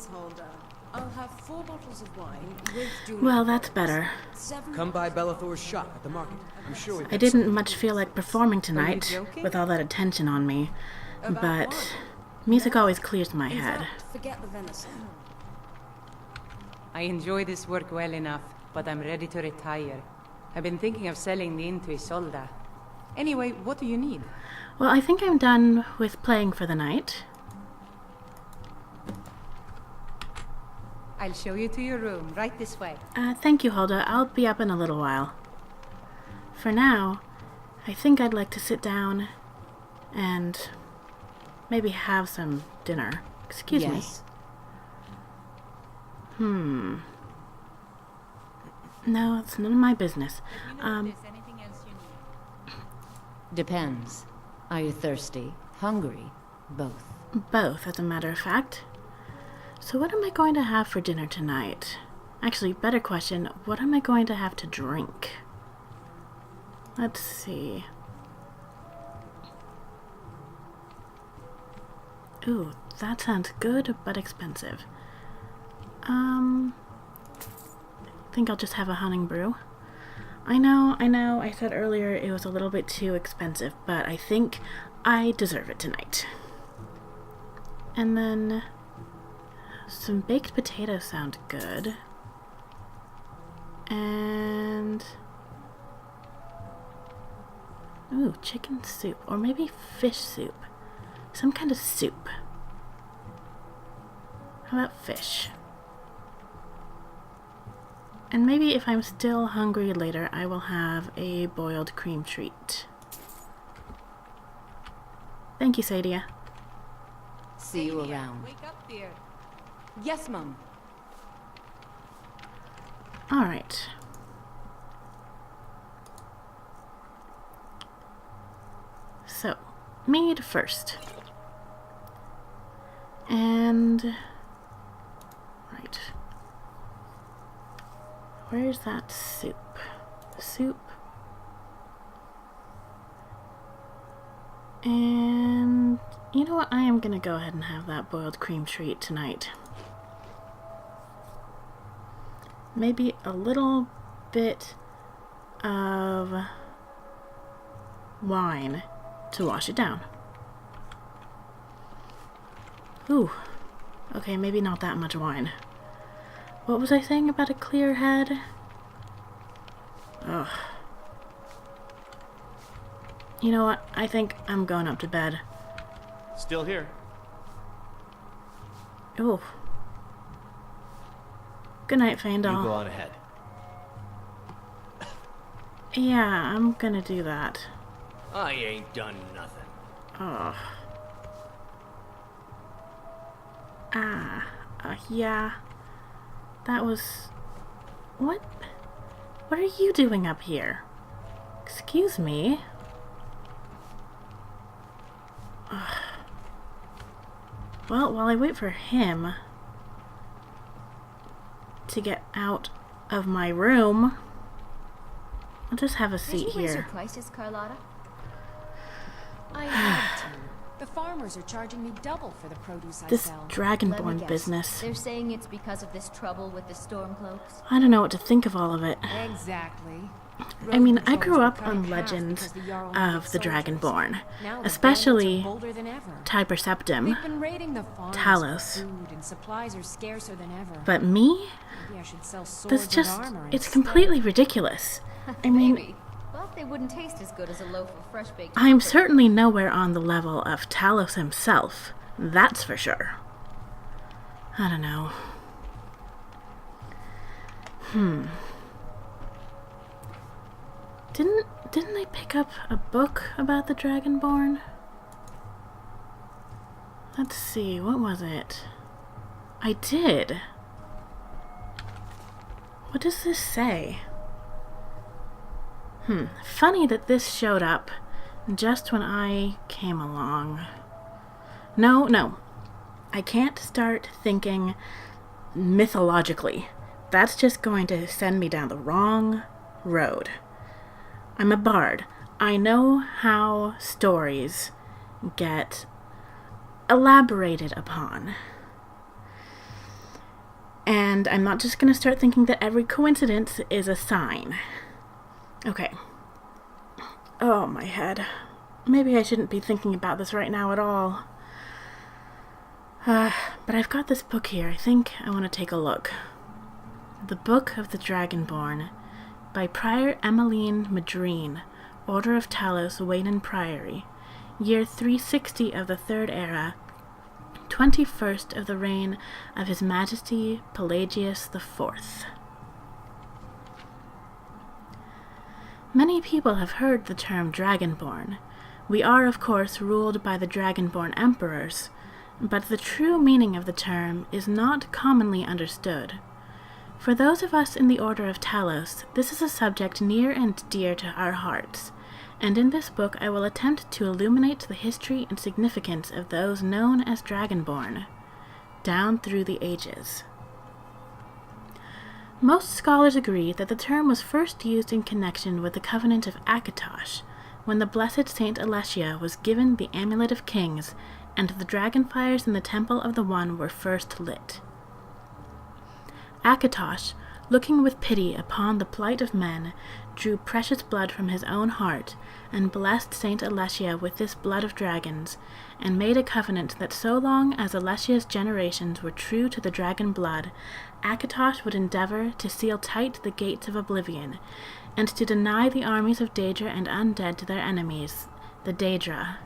Hulda. I'll have 4 bottles of wine with junior Well, that's pearls. better. 7 Come by Bellathor's shop at the market. I'm sure we've I got didn't something much feel like performing tonight, joking? with all that attention on me, About but wine? music always clears my In head. fact, forget the venison. I enjoy this work well enough, but I'm ready to retire. I've been thinking of selling the inn to Isolda. Anyway, what do you need? Well, I think I'm done with playing for the night. I'll show you to your room, right this way. Thank you, Hulda. I'll be up in a little while. For now, I think I'd like to sit down and maybe have some dinner. Excuse me. No, it's none of my business. Anything else you need? Depends. Are you thirsty? Hungry? Both. Both, as a matter of fact. So what am I going to have for dinner tonight? Actually, better question, what am I going to have to drink? Let's see. Ooh, that sounds good, but expensive. I think I'll just have a honey brew. I know, I said earlier it was a little bit too expensive, but I think I deserve it tonight. And then some baked potatoes sound good. And ooh, chicken soup, or maybe fish soup. Some kind of soup. How about fish? And maybe if I'm still hungry later, I will have a boiled cream treat. Thank you, Sadia. See you around. Wake up, dear. Yes, Mum. Alright. So, mead first. And right. Where's that soup? Soup. And you know what? I am gonna go ahead and have that boiled cream treat tonight. Maybe a little bit of wine to wash it down. Ooh. Okay, maybe not that much wine. What was I saying about a clear head? Ugh. You know what? I think I'm going up to bed. Still here. Ooh. Good night, You go Faendal. on ahead. Yeah, I'm gonna do that. I ain't done nothing. Oh. Yeah. That was... What? What are you doing up here? Excuse me? Ugh. Well, while I wait for him to get out of my room, I'll just have a seat Did you raise your here. prices, Carlotta? I had to. The farmers are charging me double for the produce I This sell. Let me dragonborn guess. business. They're saying it's because of this trouble with the Stormcloaks. I don't know what to think of all of it. Exactly. I mean, Road I patrols grew were up cut in on half legends because the Jarl of needed the soldiers. Dragonborn, Now the especially bandits are bolder than ever. Tiber Septim. They've been raiding the farms for Talos. food, and supplies are scarcer than ever. But me? Maybe I should sell swords That's and just, armor it's instead. completely ridiculous. I mean, Maybe. But they wouldn't taste as good as a loaf of fresh baked I'm chocolate. certainly nowhere on the level of Talos himself. That's for sure. I don't know. Didn't I pick up a book about the Dragonborn? Let's see, what was it? I did. What does this say? Funny that this showed up just when I came along. No. I can't start thinking mythologically. That's just going to send me down the wrong road. I'm a bard. I know how stories get elaborated upon. And I'm not just going to start thinking that every coincidence is a sign. Okay. Oh, my head. Maybe I shouldn't be thinking about this right now at all. But I've got this book here. I think I want to take a look. The Book of the Dragonborn by Prior Emmeline Madrine, Order of Talos, Wayland Priory, year 360 of the Third Era, 21st of the reign of His Majesty Pelagius IV. Many people have heard the term Dragonborn. We are, of course, ruled by the Dragonborn emperors, but the true meaning of the term is not commonly understood. For those of us in the Order of Talos, this is a subject near and dear to our hearts, and in this book I will attempt to illuminate the history and significance of those known as Dragonborn, down through the ages. Most scholars agree that the term was first used in connection with the Covenant of Akatosh, when the blessed Saint Alessia was given the Amulet of Kings, and the dragonfires in the Temple of the One were first lit. Akatosh, looking with pity upon the plight of men, drew precious blood from his own heart, and blessed Saint Alessia with this blood of dragons, and made a covenant that so long as Alessia's generations were true to the dragon blood, Akatosh would endeavor to seal tight the gates of oblivion, and to deny the armies of Daedra and undead to their enemies, the Daedra-loving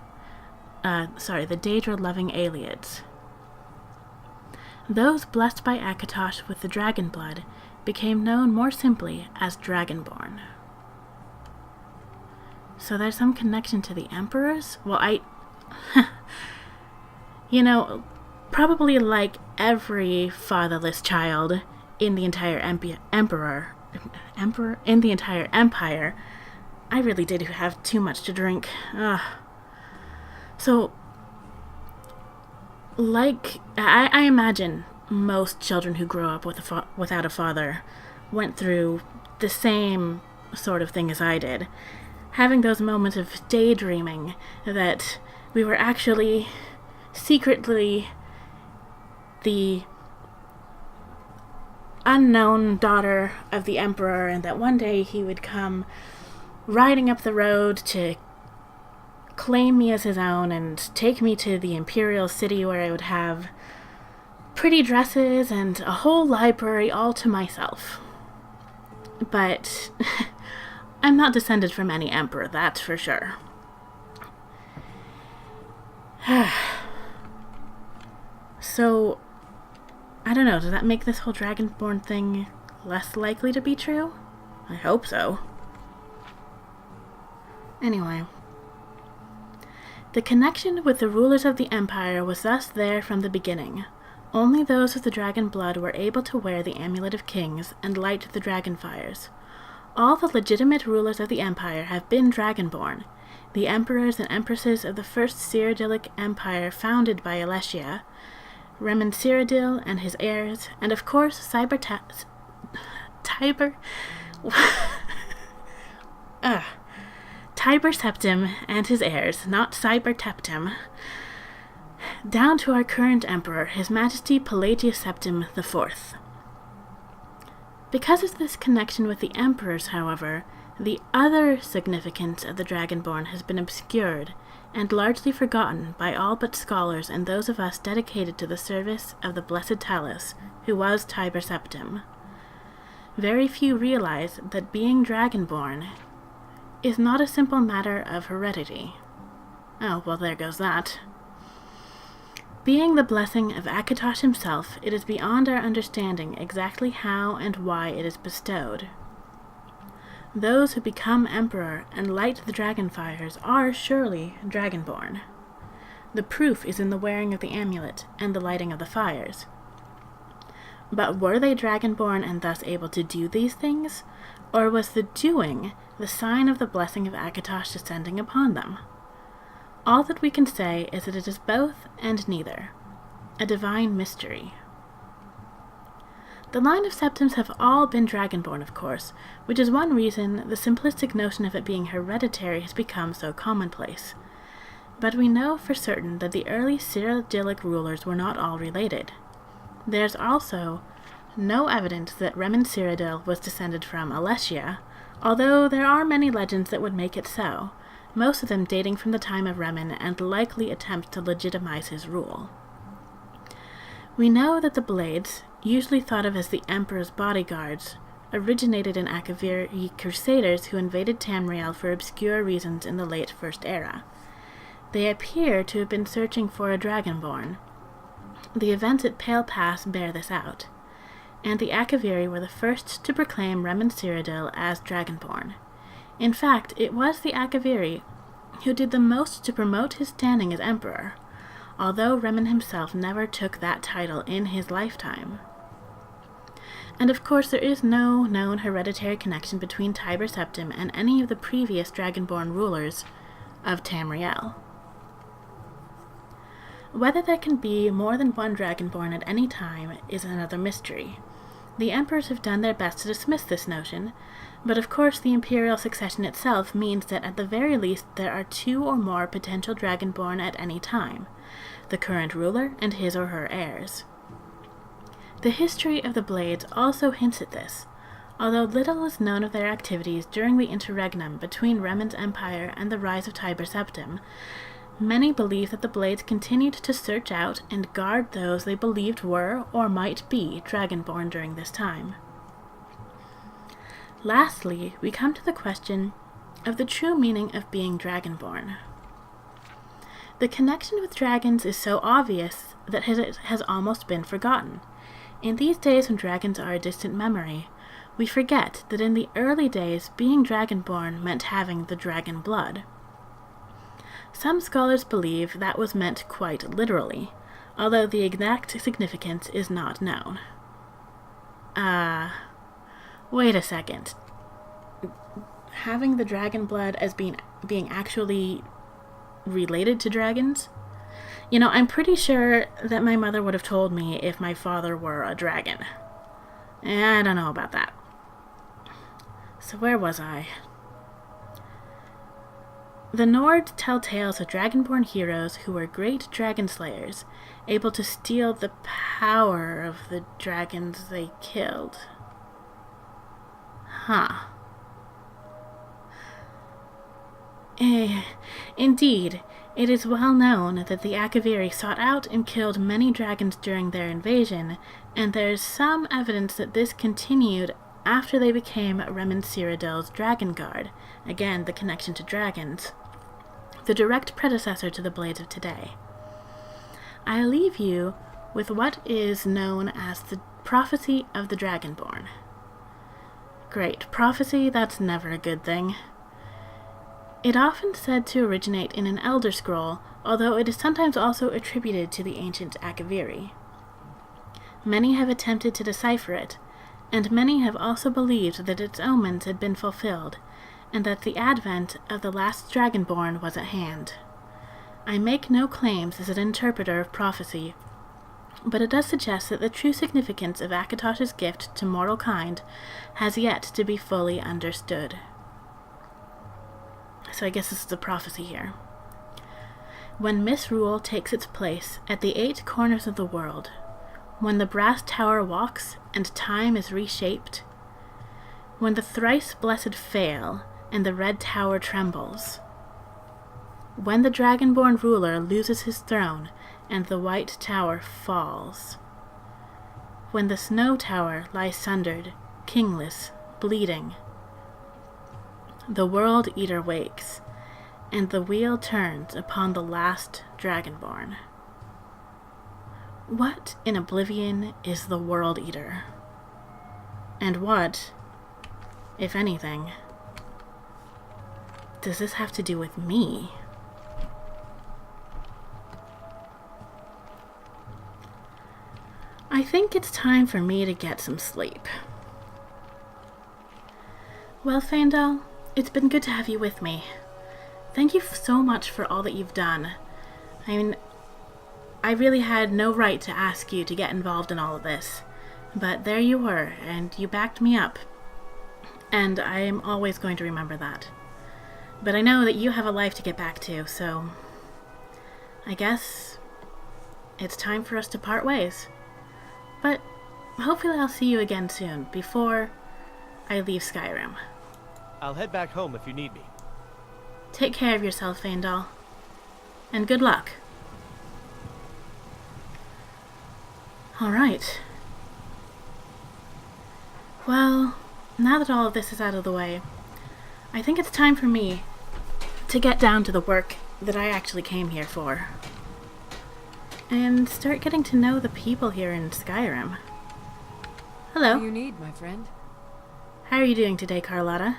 Aelids. Those blessed by Akatosh with the dragon blood became known more simply as Dragonborn. So there's some connection to the emperors? Well, probably like every fatherless child in the entire empire, I really did have too much to drink. So, I imagine most children who grow up without a father went through the same sort of thing as I did, having those moments of daydreaming that we were actually secretly the unknown daughter of the emperor, and that one day he would come riding up the road to claim me as his own and take me to the imperial city where I would have pretty dresses and a whole library all to myself. But I'm not descended from any emperor, that's for sure. So, I don't know, does that make this whole Dragonborn thing less likely to be true? I hope so. Anyway. The connection with the rulers of the empire was thus there from the beginning. Only those of the dragon blood were able to wear the Amulet of Kings and light the dragonfires. All the legitimate rulers of the empire have been Dragonborn, the emperors and empresses of the first Cyrodiilic Empire founded by Alessia, Remen Cyrodiil and his heirs, and of course Tiber Septim and his heirs, not Cyber Teptim, down to our current emperor, His Majesty Pelagius Septim IV. Because of this connection with the emperors, however, the other significance of the Dragonborn has been obscured and largely forgotten by all but scholars and those of us dedicated to the service of the blessed Talos, who was Tiber Septim. Very few realize that being Dragonborn is not a simple matter of heredity. Oh, well, there goes that. Being the blessing of Akatosh himself, it is beyond our understanding exactly how and why it is bestowed. Those who become emperor and light the dragonfires are surely Dragonborn. The proof is in the wearing of the amulet and the lighting of the fires. But were they Dragonborn and thus able to do these things? Or was the doing the sign of the blessing of Akatosh descending upon them? All that we can say is that it is both and neither, a divine mystery. The line of Septims have all been Dragonborn, of course, which is one reason the simplistic notion of it being hereditary has become so commonplace. But we know for certain that the early Cyrodiilic rulers were not all related. There's also no evidence that Remen Cyrodiil was descended from Alessia, although there are many legends that would make it so, most of them dating from the time of Remen and likely attempts to legitimize his rule. We know that the Blades, usually thought of as the Emperor's bodyguards, originated in Akaviri crusaders who invaded Tamriel for obscure reasons in the late First Era. They appear to have been searching for a Dragonborn. The events at Pale Pass bear this out, and the Akaviri were the first to proclaim Remen Cyrodiil as Dragonborn. In fact, it was the Akaviri who did the most to promote his standing as Emperor, although Remen himself never took that title in his lifetime. And of course there is no known hereditary connection between Tiber Septim and any of the previous Dragonborn rulers of Tamriel. Whether there can be more than one Dragonborn at any time is another mystery. The emperors have done their best to dismiss this notion, but of course the imperial succession itself means that at the very least there are 2 or more potential Dragonborn at any time, the current ruler and his or her heirs. The history of the Blades also hints at this, although little is known of their activities during the interregnum between Remen's empire and the rise of Tiber Septim. Many believe that the Blades continued to search out and guard those they believed were or might be Dragonborn during this time. Lastly, we come to the question of the true meaning of being Dragonborn. The connection with dragons is so obvious that it has almost been forgotten. In these days when dragons are a distant memory, we forget that in the early days being Dragonborn meant having the dragon blood. Some scholars believe that was meant quite literally, although the exact significance is not known. Wait a second. Having the dragon blood as being actually related to dragons? You know, I'm pretty sure that my mother would have told me if my father were a dragon. I don't know about that. So where was I? The Nord tell tales of dragonborn heroes who were great dragon slayers, able to steal the power of the dragons they killed. Huh. Indeed, it is well known that the Akaviri sought out and killed many dragons during their invasion, and there is some evidence that this continued after they became Remen Cyrodiil's Dragon Guard, again the connection to dragons, the direct predecessor to the Blades of today. I leave you with what is known as the Prophecy of the Dragonborn. Great, prophecy, that's never a good thing. It often said to originate in an Elder Scroll, although it is sometimes also attributed to the ancient Akaviri. Many have attempted to decipher it, and many have also believed that its omens had been fulfilled, and that the advent of the last Dragonborn was at hand. I make no claims as an interpreter of prophecy, but it does suggest that the true significance of Akatosh's gift to mortal kind has yet to be fully understood. So I guess this is a prophecy here. When misrule takes its place at the 8 corners of the world, when the brass tower walks and time is reshaped, when the thrice blessed fail and the red tower trembles, when the dragonborn ruler loses his throne and the white tower falls, when the snow tower lies sundered, kingless, bleeding, the World Eater wakes, and the wheel turns upon the last Dragonborn. What in oblivion is the World Eater? And what, if anything, does this have to do with me? I think it's time for me to get some sleep. Well, Faendal, it's been good to have you with me. Thank you so much for all that you've done. I mean, I really had no right to ask you to get involved in all of this, but there you were, and you backed me up. And I am always going to remember that. But I know that you have a life to get back to, so I guess it's time for us to part ways. But hopefully I'll see you again soon, before I leave Skyrim. I'll head back home if you need me. Take care of yourself, Faendal. And good luck. Alright. Well, now that all of this is out of the way, I think it's time for me to get down to the work that I actually came here for. And start getting to know the people here in Skyrim. Hello. What do you need, my friend? How are you doing today, Carlotta?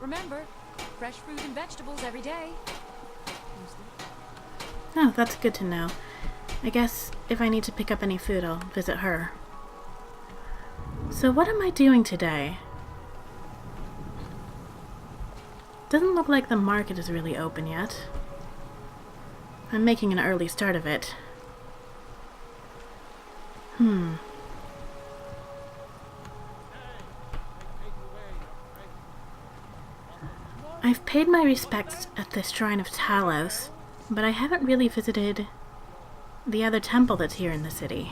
Remember, fresh fruit and vegetables every day. Oh, that's good to know. I guess if I need to pick up any food, I'll visit her. So what am I doing today? Doesn't look like the market is really open yet. I'm making an early start of it. I've paid my respects at the Shrine of Talos, but I haven't really visited the other temple that's here in the city.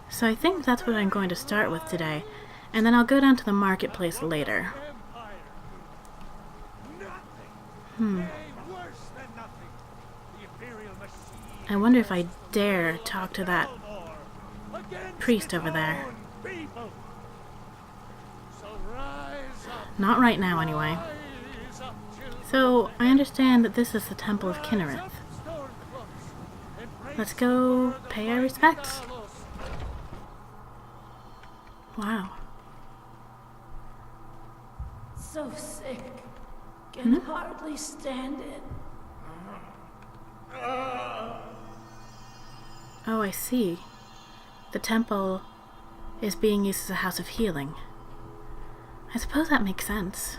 So I think that's what I'm going to start with today, and then I'll go down to the marketplace later. I wonder if I dare talk to that priest over there. Not right now, anyway. So, I understand that this is the Temple of Kinnereth. Let's go pay our respects. Wow. So sick. Can hardly stand it. Oh, I see. The temple is being used as a house of healing. I suppose that makes sense.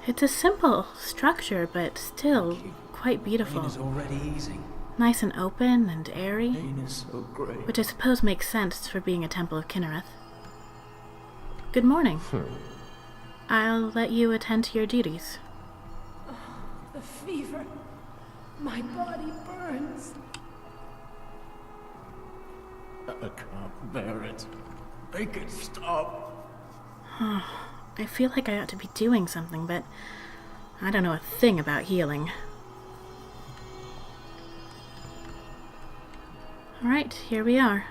It's a simple structure, but still quite beautiful. Pain is already easing. Nice and open and airy, Pain is so great. which I suppose makes sense for being a temple of Kinnereth. Good morning. I'll let you attend to your duties. The fever. My body burns. I can't bear it. Make it stop. I feel like I ought to be doing something, but I don't know a thing about healing. Alright, here we are.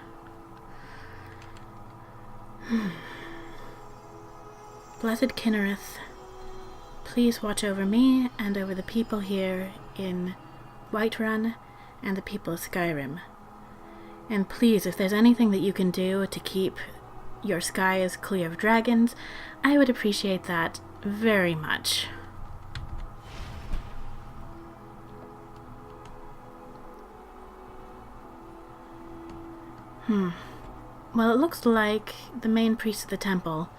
Blessed Kinnereth, please watch over me and over the people here in Whiterun and the people of Skyrim. And please, if there's anything that you can do to keep your skies clear of dragons, I would appreciate that very much. Well, it looks like the main priest of the temple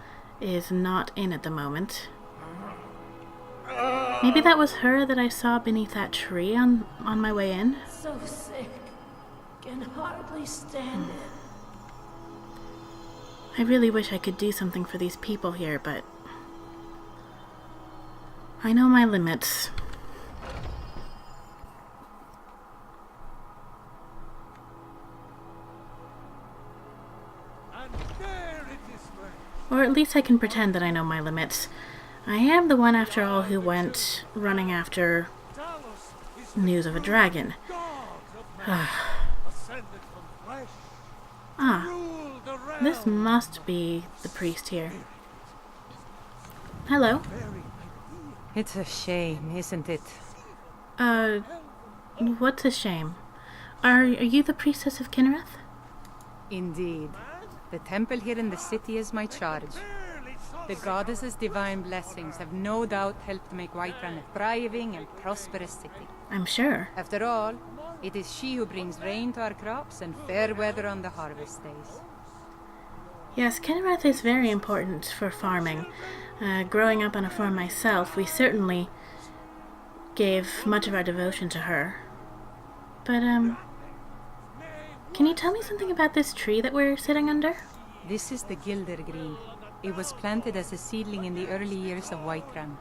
is not in at the moment. Maybe that was her that I saw beneath that tree on my way in? So sick. Can hardly stand it. I really wish I could do something for these people here, but I know my limits. Or at least I can pretend that I know my limits. I am the one, after all, who went running after news of a dragon. This must be the priest here. Hello. It's a shame, isn't it? What's a shame? Are you the priestess of Kinnereth? Indeed. The temple here in the city is my charge. The goddess's divine blessings have no doubt helped make Whiterun a thriving and prosperous city. I'm sure. After all, it is she who brings rain to our crops and fair weather on the harvest days. Yes, Kinnereth is very important for farming. Growing up on a farm myself, we certainly gave much of our devotion to her. But, can you tell me something about this tree that we're sitting under? This is the Gildergreen. It was planted as a seedling in the early years of Whiterun.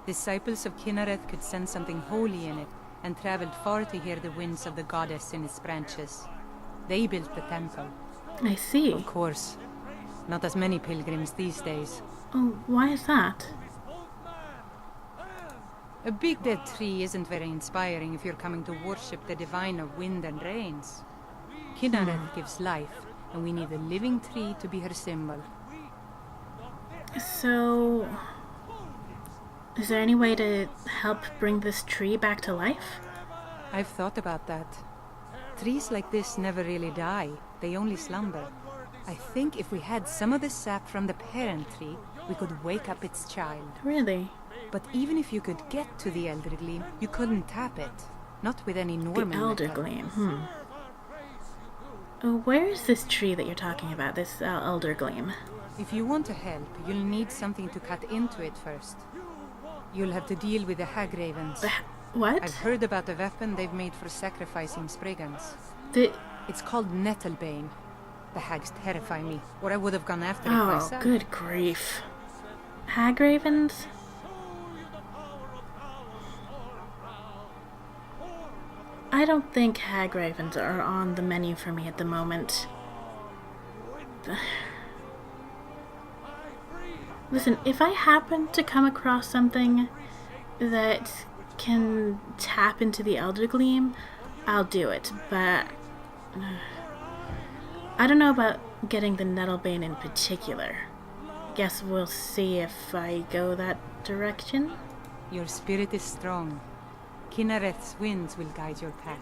Disciples of Kinnereth could sense something holy in it, and traveled far to hear the winds of the goddess in its branches. They built the temple. I see. Of course, not as many pilgrims these days. Oh, why is that? A big dead tree isn't very inspiring if you're coming to worship the divine of wind and rains. Kinnereth gives life, and we need a living tree to be her symbol. So, is there any way to help bring this tree back to life? I've thought about that. Trees like this never really die, they only slumber. I think if we had some of the sap from the parent tree, we could wake up its child. Really? But even if you could get to the Elder Gleam, you couldn't tap it. Not with any normal The Elder method. Gleam, Where is this tree that you're talking about, this Elder Gleam? If you want to help, you'll need something to cut into it first. You'll have to deal with the hag ravens. What? I've heard about a weapon they've made for sacrificing Spriggans. It's called Nettlebane. The hags terrify me, or I would have gone after it myself. Oh, good grief. Hag ravens? I don't think hag ravens are on the menu for me at the moment. Listen, if I happen to come across something that can tap into the Elder Gleam, I'll do it, but I don't know about getting the Nettlebane in particular. Guess we'll see if I go that direction. Your spirit is strong. Kinnereth's winds will guide your path.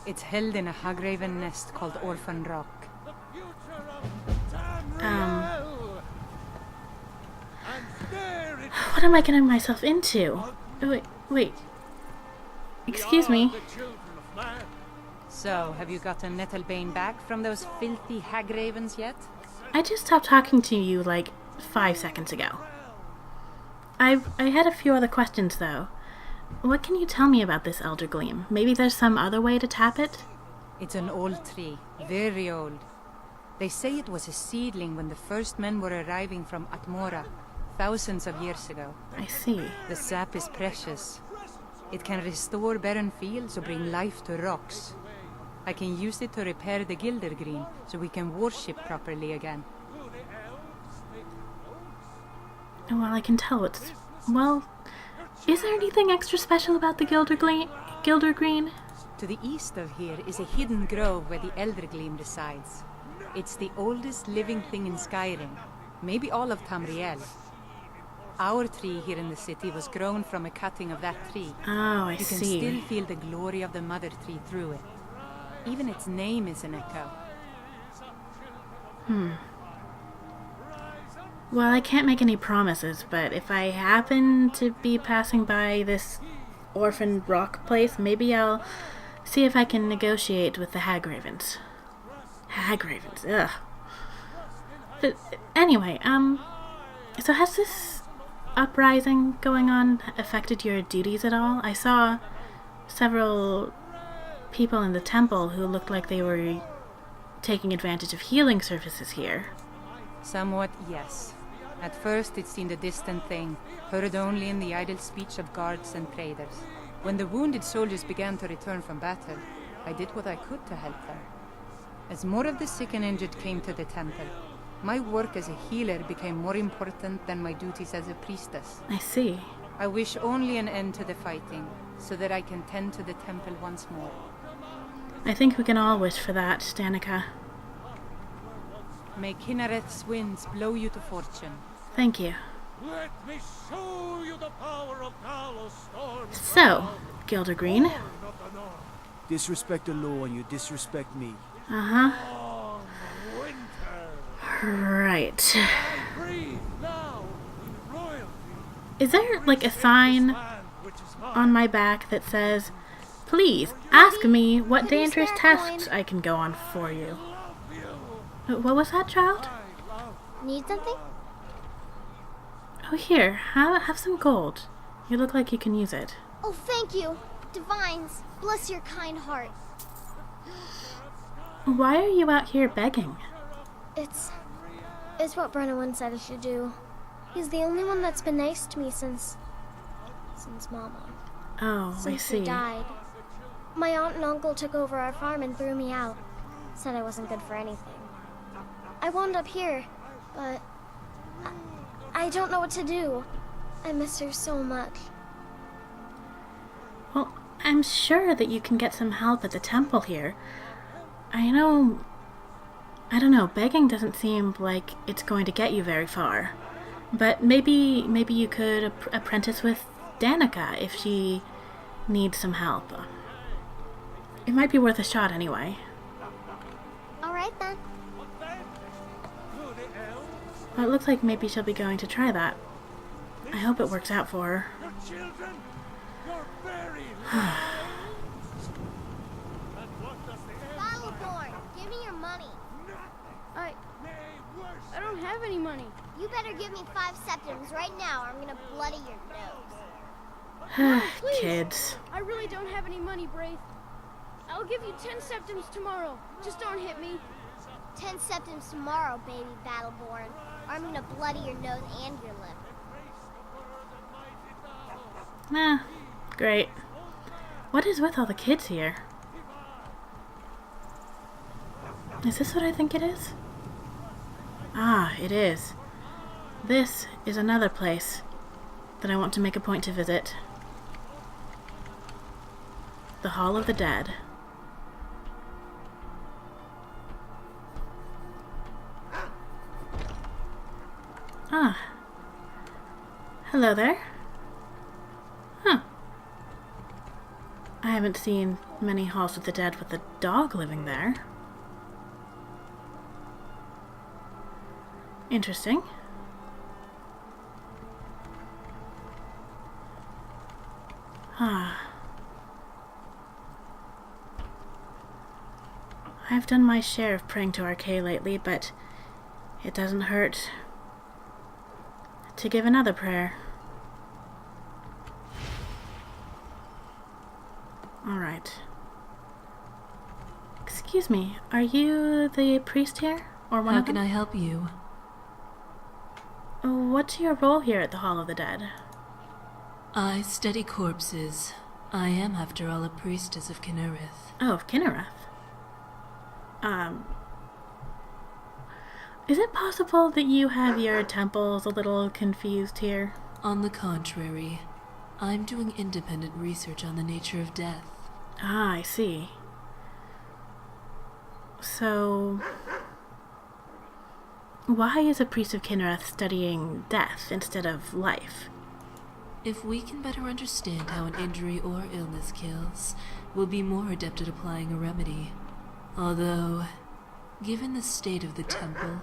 It's held in a hagraven nest called Orphan Rock. What am I getting myself into? Wait. Excuse me. So, have you gotten Nettlebane back from those filthy hag ravens yet? I just stopped talking to you like 5 seconds ago. I had a few other questions though. What can you tell me about this Elder Gleam? Maybe there's some other way to tap it? It's an old tree, very old. They say it was a seedling when the first men were arriving from Atmora, thousands of years ago. I see. The sap is precious. It can restore barren fields or bring life to rocks. I can use it to repair the Gildergreen, so we can worship properly again. Well, I can tell it's... Well, is there anything extra special about the Gildergreen? To the east of here is a hidden grove where the Elder Gleam resides. It's the oldest living thing in Skyrim, maybe all of Tamriel. Our tree here in the city was grown from a cutting of that tree. Oh, I You can see. still feel the glory of the mother tree through it. Even its name is an echo. Well, I can't make any promises, but if I happen to be passing by this orphan rock place, maybe I'll see if I can negotiate with the hag ravens. Hag ravens, ugh. But anyway, so has this uprising going on affected your duties at all? I saw several people in the temple who looked like they were taking advantage of healing services here. Somewhat, yes. At first it seemed a distant thing, heard only in the idle speech of guards and traders. When the wounded soldiers began to return from battle, I did what I could to help them. As more of the sick and injured came to the temple, my work as a healer became more important than my duties as a priestess. I see. I wish only an end to the fighting, so that I can tend to the temple once more. I think we can all wish for that, Danica. May Kinnereth's winds blow you to fortune. Thank you. Let me show you the power of Talos Storm. So, Gildergreen. Disrespect the law and you disrespect me. Uh-huh. Winter. Right. Breathe now in royalty. Is there, like, a sign Land which is mine. on my back that says, please, ask me what Could you dangerous spare a coin? tests I can go on for you? What was that, child? Need something? Oh, here, have some gold. You look like you can use it. Oh, thank you. Divines, bless your kind heart. Why are you out here begging? It's what Bruna said I should do. He's the only one that's been nice to me since since Mama. Oh, I Since see. she died. My aunt and uncle took over our farm and threw me out. Said I wasn't good for anything. I wound up here, but I don't know what to do. I miss her so much. Well, I'm sure that you can get some help at the temple here. I don't know, begging doesn't seem like it's going to get you very far. But maybe you could apprentice with Danica if she needs some help. It might be worth a shot anyway. Alright then. Well, it looks like maybe she'll be going to try that. I hope it works out for her. Battleborn, give me your money. I don't have any money. You better give me 5 septims right now or I'm gonna bloody your nose. Kids. I really don't have any money, Braith. I'll give you 10 septims tomorrow. Just don't hit me. 10 septims tomorrow, baby Battleborn. Or I'm gonna bloody your nose and your lip. Nah, great. What is with all the kids here? Is this what I think it is? Ah, it is. This is another place that I want to make a point to visit. The Hall of the Dead. Ah. Hello there. Huh. I haven't seen many Halls of the Dead with a dog living there. Interesting. Ah. I've done my share of praying to Archay lately, but it doesn't hurt to give another prayer. Alright. Excuse me, are you the priest here? Or one How of them? can I help you? What's your role here at the Hall of the Dead? I study corpses. I am, after all, a priestess of Kinnereth. Oh, of Kinnereth. Is it possible that you have your temples a little confused here? On the contrary, I'm doing independent research on the nature of death. Ah, I see. So, why is a priest of Kinnereth studying death instead of life? If we can better understand how an injury or illness kills, we'll be more adept at applying a remedy. Although, given the state of the temple,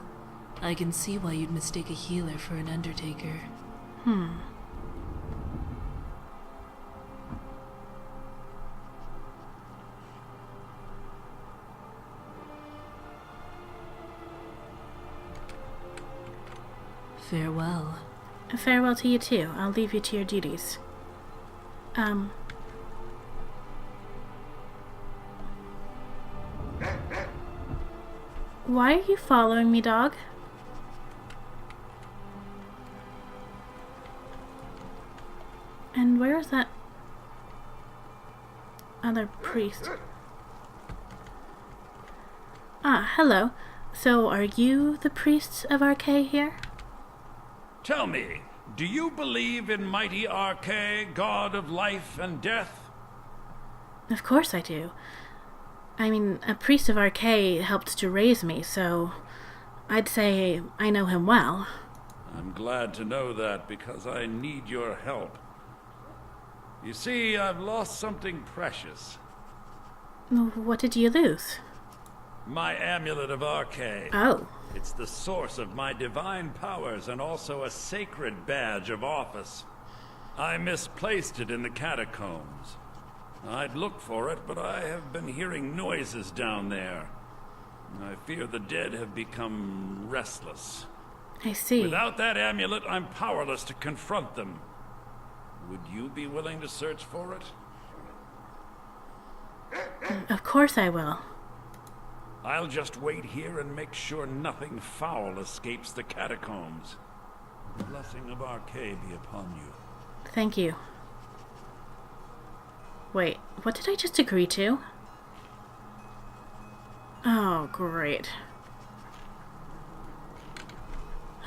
I can see why you'd mistake a healer for an undertaker. Farewell. Farewell to you too. I'll leave you to your duties. Why are you following me, dog? And where is that other priest? Ah, hello. So, are you the priests of Archay here? Tell me, do you believe in mighty Archay, god of life and death? Of course I do. I mean, a priest of Archay helped to raise me, so I'd say I know him well. I'm glad to know that, because I need your help. You see, I've lost something precious. What did you lose? My amulet of Archay. Oh. It's the source of my divine powers and also a sacred badge of office. I misplaced it in the catacombs. I'd look for it, but I have been hearing noises down there. I fear the dead have become restless. I see. Without that amulet, I'm powerless to confront them. Would you be willing to search for it? Of course I will. I'll just wait here and make sure nothing foul escapes the catacombs. The blessing of Archay be upon you. Thank you. Wait, what did I just agree to? Oh, great.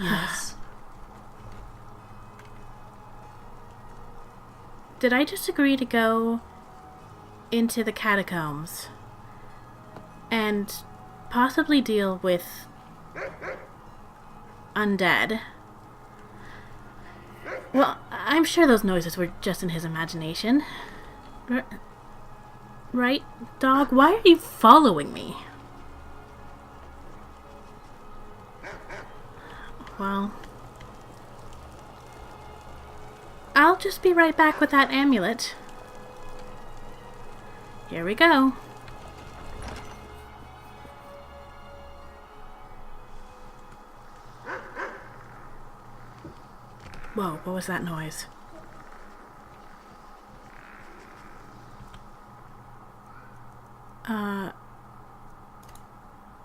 Yes. Did I just agree to go into the catacombs and possibly deal with undead? Well, I'm sure those noises were just in his imagination. Right, dog? Why are you following me? Well, I'll just be right back with that amulet. Here we go. Whoa, what was that noise?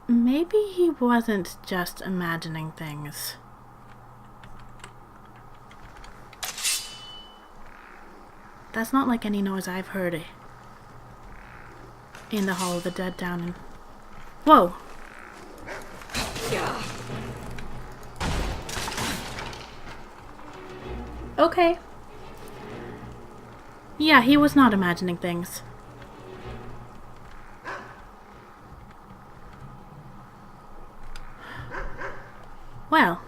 Maybe he wasn't just imagining things. That's not like any noise I've heard in the Hall of the Dead down in... Whoa! Okay. Yeah, he was not imagining things. Well.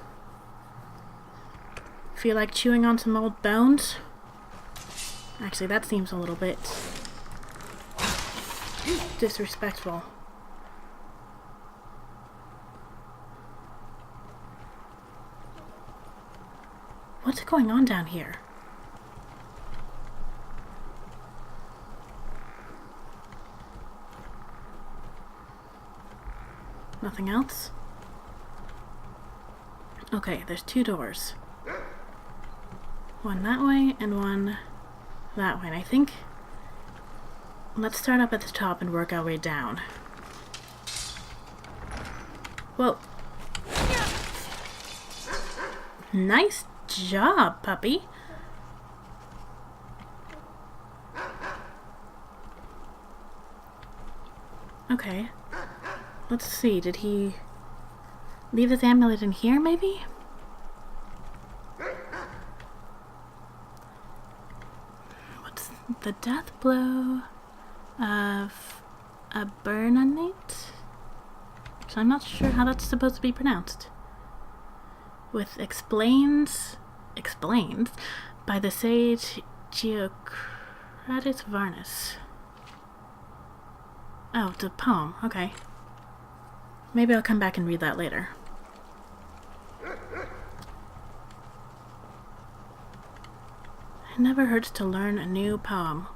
Feel like chewing on some old bones? Actually, that seems a little bit disrespectful. What's going on down here? Nothing else? Okay, there's 2 doors. One that way and one that way. And I think let's start up at the top and work our way down. Whoa. Nice job, puppy. Okay. Let's see, did he leave his amulet in here, maybe? What's the death blow of a Burnanate? So I'm not sure how that's supposed to be pronounced. With explained by the sage Geocrates Varnus. Oh, it's a poem. Okay. Maybe I'll come back and read that later. It never hurts to learn a new poem.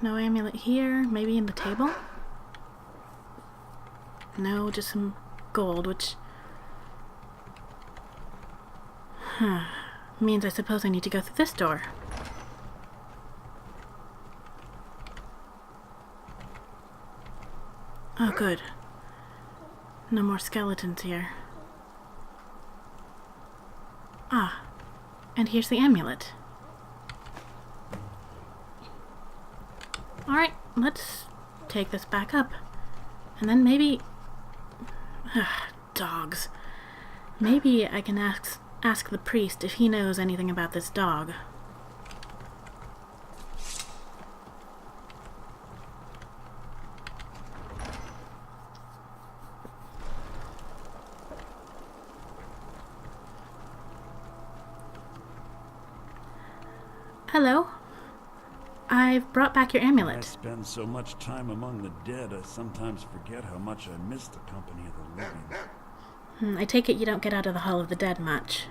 No amulet here. Maybe in the table? No, just some gold, which... means I suppose I need to go through this door. Oh, good. No more skeletons here. Ah, and here's the amulet. Alright, let's take this back up. And then maybe... dogs. Maybe I can ask the priest if he knows anything about this dog. Hello. I've brought back your amulet. I spend so much time among the dead, I sometimes forget how much I miss the company of the living. I take it you don't get out of the Hall of the Dead much.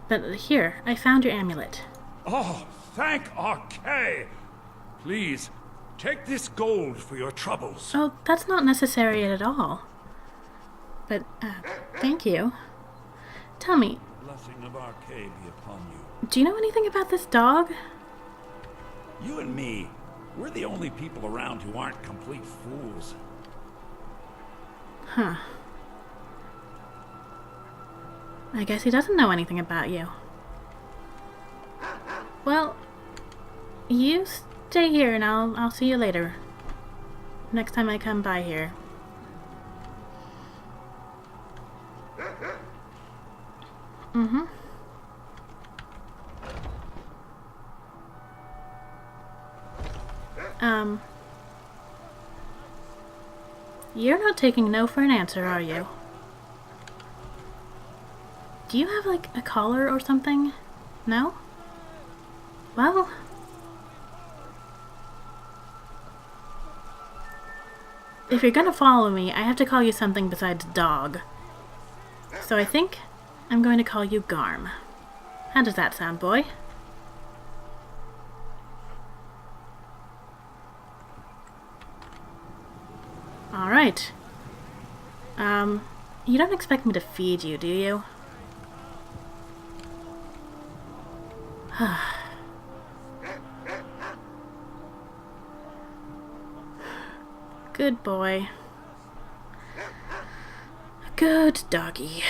But here, I found your amulet. Oh, thank Archay! Please, take this gold for your troubles. Oh, that's not necessary at all. But, thank you. Tell me, The blessing of Archay be upon you. do you know anything about this dog? You and me, we're the only people around who aren't complete fools. Huh. I guess he doesn't know anything about you. Well, you stay here and I'll see you later. Next time I come by here. Mm-hmm. You're not taking no for an answer, are you? Do you have, like, a collar or something? No? Well... if you're gonna follow me, I have to call you something besides dog. So I think I'm going to call you Garm. How does that sound, boy? Alright. You don't expect me to feed you, do you? Good boy. Good doggy.